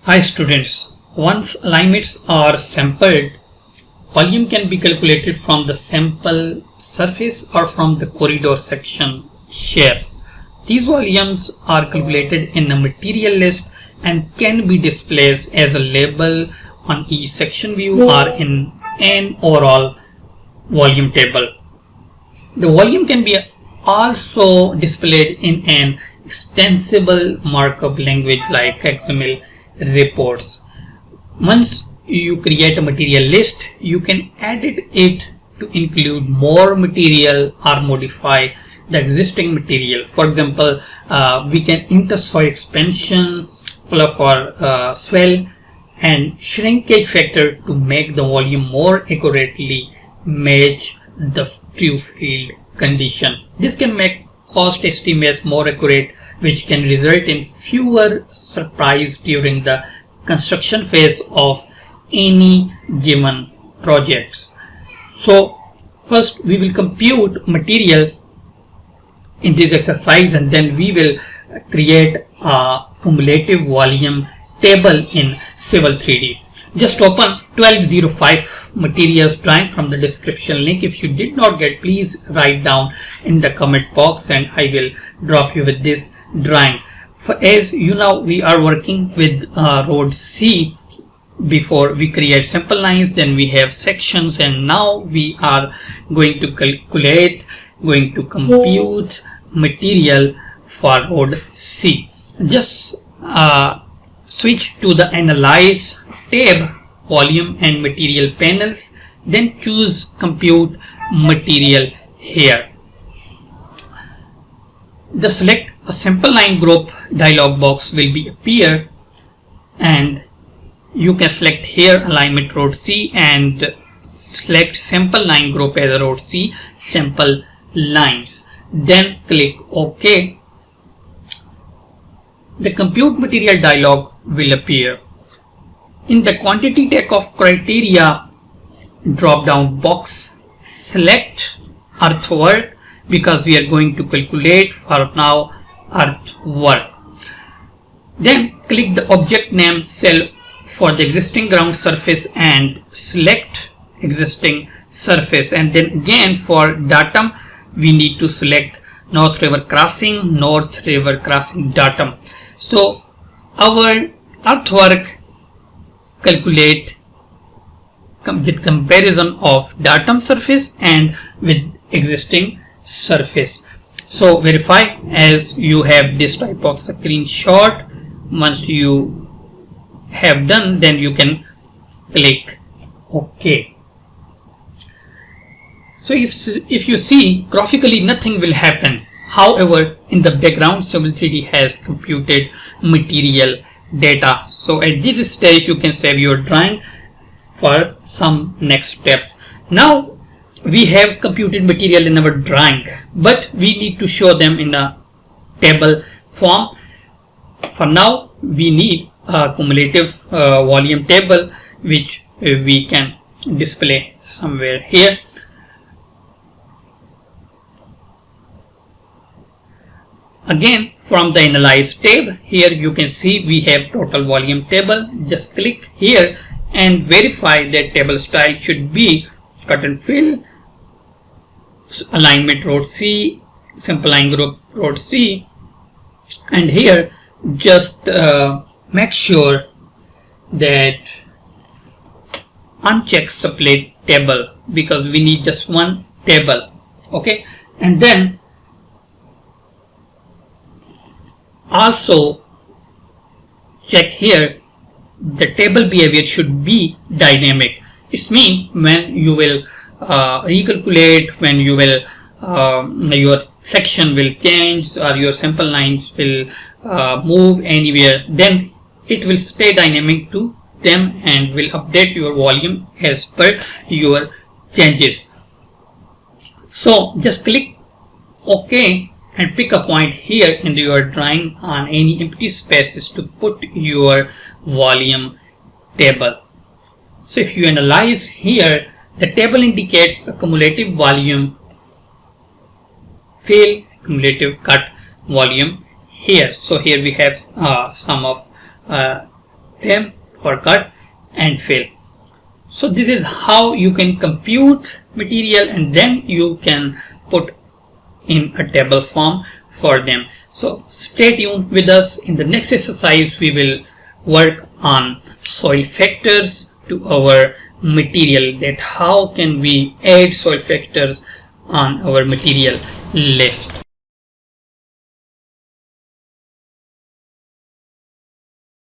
Hi students, once alignments are sampled, volume can be calculated from the sample surface or from the corridor section shapes. These volumes are calculated in a material list and can be displayed as a label on each section view or in an overall volume table. The volume can be also displayed in an extensible markup language like XML reports. Once you create a material list, you can edit it to include more material or modify the existing material. For example, we can enter soil expansion, fluff or swell, and shrinkage factor to make the volume more accurately match the true field condition. This can make cost estimates more accurate, which can result in fewer surprises during the construction phase of any given projects. So first we will compute material in this exercise, and then we will create a cumulative volume table in Civil 3D. Just open 1205 materials drawing from the description link. If you did not get, please write down in the comment box and I will drop you with this drawing. As you know, we are working with road C. Before we create simple lines, then we have sections, and now we are going to compute material for road C. Just switch to the Analyze tab, Volume and Material panels, then choose Compute Material here. The Select a Simple Line Group dialog box will be appear, and you can select here Alignment Road C and select Simple Line Group as Road C Simple Lines. Then click OK. The Compute Material dialog will appear. In the Quantity tag of Criteria drop down box, select Earthwork because we are going to calculate for now earthwork. Then click the Object Name cell for the existing ground surface and select existing surface, and then again for datum we need to select North River Crossing datum. So our earthwork calculate with comparison of datum surface and with existing surface. So verify as you have this type of screenshot. Once you have done, then you can click OK. So if you see, graphically nothing will happen. However, in the background, Civil 3D has computed material data. So at this stage you can save your drawing for some next steps. Now we have computed material in our drawing, but we need to show them in a table form. For now we need a cumulative volume table which we can display somewhere here. Again, from the Analyze tab, here you can see we have total volume table. Just click here and verify that table style should be cut and fill, alignment road C, simple line group road C, and here just make sure that uncheck split table because we need just one table. Okay, and then also check here the table behavior should be dynamic. It means when you will recalculate, when you will your section will change or your simple lines will move anywhere, then it will stay dynamic to them and will update your volume as per your changes. So just click OK and pick a point here in your drawing on any empty spaces to put your volume table. So if you analyze here, the table indicates a cumulative volume fill, cumulative cut volume here. So here we have some of them for cut and fill. So this is how you can compute material and then you can put in a table form for them. So stay tuned with us. In the next exercise we will work on soil factors to our material, that how can we add soil factors on our material list.